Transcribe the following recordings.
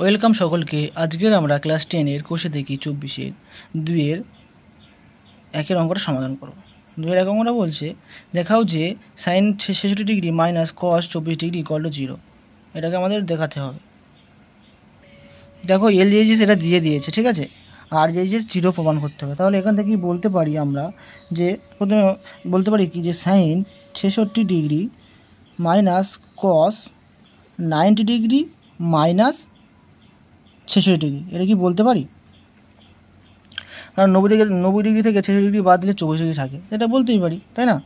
Welcome সকলকে। আজকের আমরা ক্লাস 10-এর কোষে দেখি 24-এর 2-এর 1-এর অঙ্কটা সমাধান করব। 2-এর 1 অঙ্কটা বলছে দেখাও যে sine 66 degree minus cos 24 degree equal to 0। এটাকে আমাদের দেখাতে হবে। দেখো এল জেজিএস এটা দিয়ে দিয়েছে, ঠিক আছে, আর জেজিএস 0 প্রমাণ করতে হবে। তাহলে এখান থেকেই বলতে পারি আমরা যে প্রথমে বলতে পারি কি যে sine 66 degree minus cos 90 degree minus 66 degree, এটা কি বলতে পারি? কারণ 90 ডিগ্রি থেকে 66 ডিগ্রি বাদ দিলে 24 ডিগ্রি থাকে, এটা বলতেই পারি, তাই না?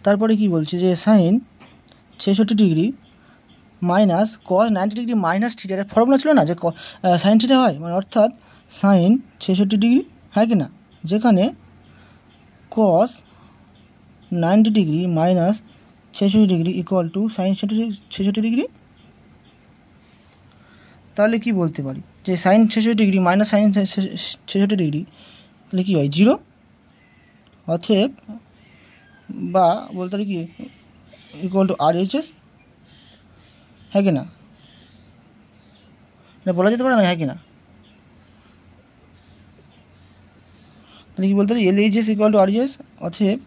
তারপরে কি বলছে যে sine 66 degree minus cos 90 degree minus theta, এটা ফর্মুলা ছিল না যে সাইন থিটা হয়, মানে অর্থাৎ সাইন 66 ডিগ্রি হয় কি না, যেখানে cos 90 degree minus 66 degree equal to sine 66 degree. তাহলে কি বলতে পারি যে sine 66 degree minus sine 66 degree তাহলে কী হয় 0। অতএব বা বলতে পারি কি ইকুয়াল টু RHS, হ্যাঁ কি না? এটা বলা যেতে পারে না, হ্যাঁ কি না? তাহলে কি বলতে পারি LHS ইকুয়াল টু RHS, অতএব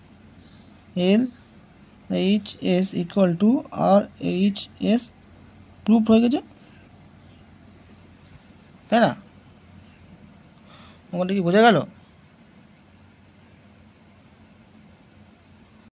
LHS equal to RHS proof হয়ে গেছে, তাই না? ওখানটা কি বোঝা গেল?